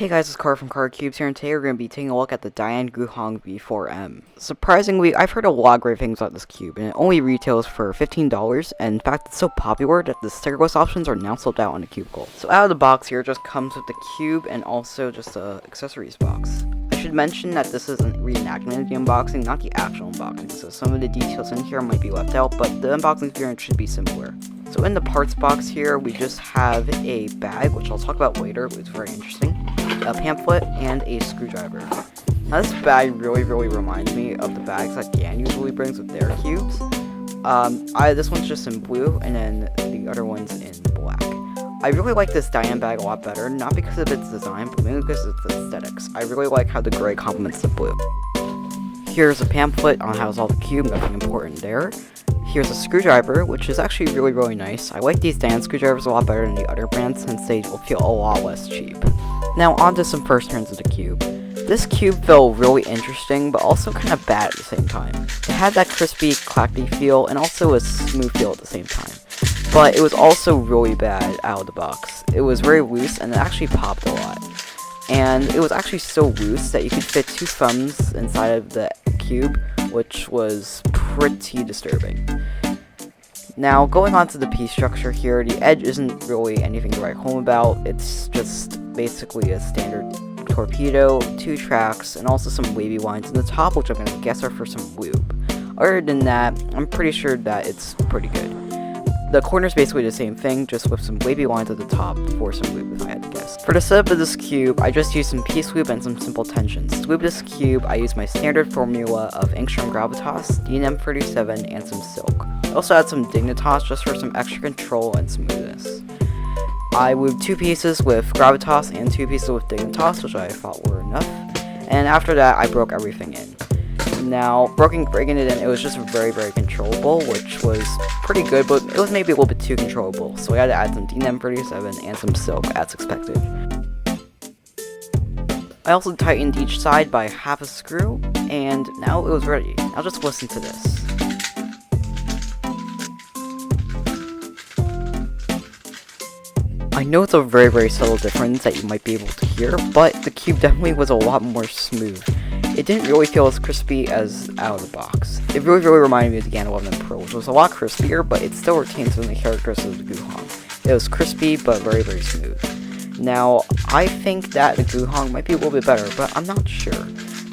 Hey guys, it's Car from Car Cubes here, and today we're going to be taking a look at the Dayan Guhong V4M. Surprisingly, I've heard a lot of great things about this cube, and it only retails for $15, and in fact, it's so popular that the stickerless options are now sold out on the cubicle. So out of the box here, it just comes with the cube and also just a accessories box. I should mention that this is a reenactment of the unboxing, not the actual unboxing, so some of the details in here might be left out, but the unboxing experience should be similar. So in the parts box here, we just have a bag, which I'll talk about later, but it's very interesting, a pamphlet, and a screwdriver. Now this bag really reminds me of the bags that Dayan usually brings with their cubes. This one's just in blue, and then the other one's in black. I really like this Dayan bag a lot better, not because of its design, but mainly because of its aesthetics. I really like how the gray complements the blue. Here's a pamphlet on how to solve the cube, nothing important there. Here's a screwdriver, which is actually really nice. I like these Dayan screwdrivers a lot better than the other brands since they will feel a lot less cheap. Now on to some first turns of the cube. This cube felt really interesting, but also kind of bad at the same time. It had that crispy, clacky feel, and also a smooth feel at the same time. But it was also really bad out of the box. It was very loose, and it actually popped a lot. And it was actually so loose that you could fit 2 thumbs inside of the cube, which was pretty disturbing. Now, going on to the piece structure here, the edge isn't really anything to write home about. It's just basically a standard torpedo, 2 tracks, and also some wavy lines in the top, which I'm going to guess are for some lube. Other than that, I'm pretty sure that it's pretty good. The corner's basically the same thing, just with some wavy lines at the top for some lube, if I had to guess. For the setup of this cube, I just used some piece lube and some simple tensions. To lube this cube, I used my standard formula of Angstrom Gravitas, DNM37, and some silk. I also add some Dignitas just for some extra control and smoothness. I lubed 2 pieces with Gravitas and 2 pieces with Dignitas, which I thought were enough. And after that, I broke everything in. Now, breaking it in, it was just very controllable, which was pretty good, but it was maybe a little bit too controllable, so I had to add some DNM37 and some silk, as expected. I also tightened each side by half a screw, and now it was ready. Now just listen to this. I know it's a very subtle difference that you might be able to hear, but the cube definitely was a lot more smooth. It didn't really feel as crispy as out of the box. It really reminded me of the Dayan 11 Pro, which was a lot crispier, but it still retained some of the characteristics of the Guhong. It was crispy, but very smooth. Now, I think that the Guhong might be a little bit better, but I'm not sure.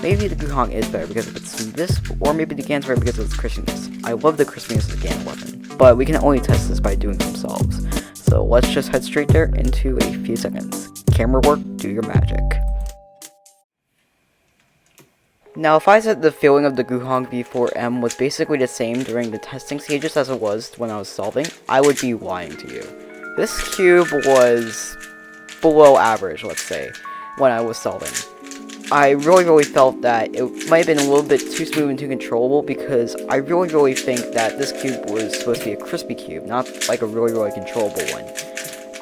Maybe the Guhong is better because of its smoothness, or maybe the Dayan's better because of its crispiness. I love the crispiness of the Dayan 11, but we can only test this by doing some solves. So let's just head straight there into a few seconds. Camera work, do your magic. Now, if I said the feeling of the Guhong V4M was basically the same during the testing stages as it was when I was solving, I would be lying to you. This cube was below average, let's say, when I was solving. I really felt that it might have been a little bit too smooth and too controllable because I really think that this cube was supposed to be a crispy cube, not like a really controllable one.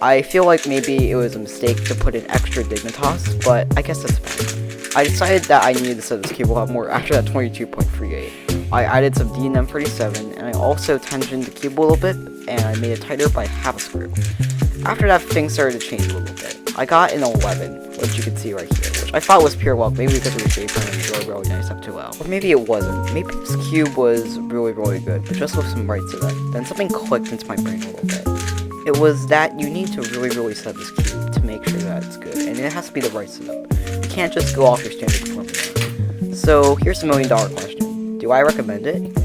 I feel like maybe it was a mistake to put in extra Dignitas, but I guess that's fine. I decided that I needed to set this cube a lot more after that 22.38. I added some DNM37, and I also tensioned the cube a little bit, and I made it tighter by half a screw. After that, things started to change a little bit. I got an 11, which you can see right here, which I thought was pure luck, maybe because it was shaped and really nice up to well. Or maybe it wasn't. Maybe this cube was really good, but just with some right to that. Then something clicked into my brain a little bit. It was that you need to really set this cube to make sure that it's good, and it has to be the right setup. You can't just go off your standard formula. So here's the $1 million question. Do I recommend it?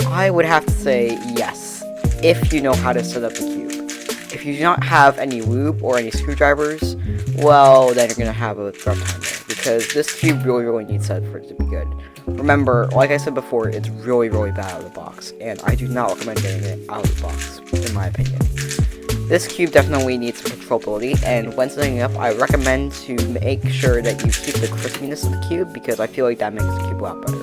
I would have to say yes, if you know how to set up the cube. If you do not have any lube or any screwdrivers, well, then you're going to have a rough time there, because this cube really needs set for it to be good. Remember, like I said before, it's really bad out of the box, and I do not recommend getting it out of the box, in my opinion. This cube definitely needs some controllability, and when setting it up, I recommend to make sure that you keep the crispiness of the cube, because I feel like that makes the cube a lot better.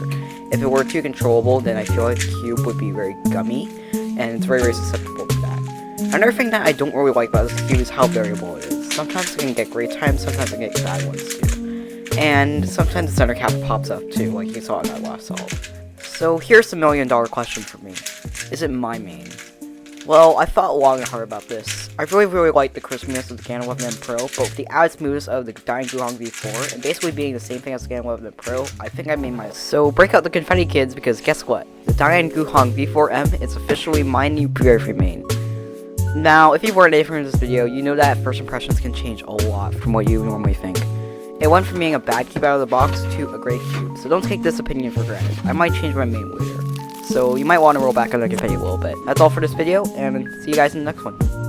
If it were too controllable, then I feel like the cube would be very gummy, and it's very susceptible to that. Another thing that I don't really like about this cube is how variable it is. Sometimes it can get great times, sometimes it can get bad ones too. And sometimes the center cap pops up too, like you saw in that last solve. So here's the $1 million question for me. Is it my main? Well, I thought long and hard about this. I really like the crispiness of the Canon 11M Pro, but with the added smoothness of the Dayan Guhong V4, and basically being the same thing as the Canon 11M Pro, I think I made my... So break out the confetti, kids, because guess what? The Dayan Guhong V4M is officially my new pre-order main. Now, if you weren't anything from this video, you know that first impressions can change a lot from what you normally think. It went from being a bad cube out of the box to a great cube, so don't take this opinion for granted. I might change my main later. So you might want to roll back on the confetti a little bit. That's all for this video, and see you guys in the next one.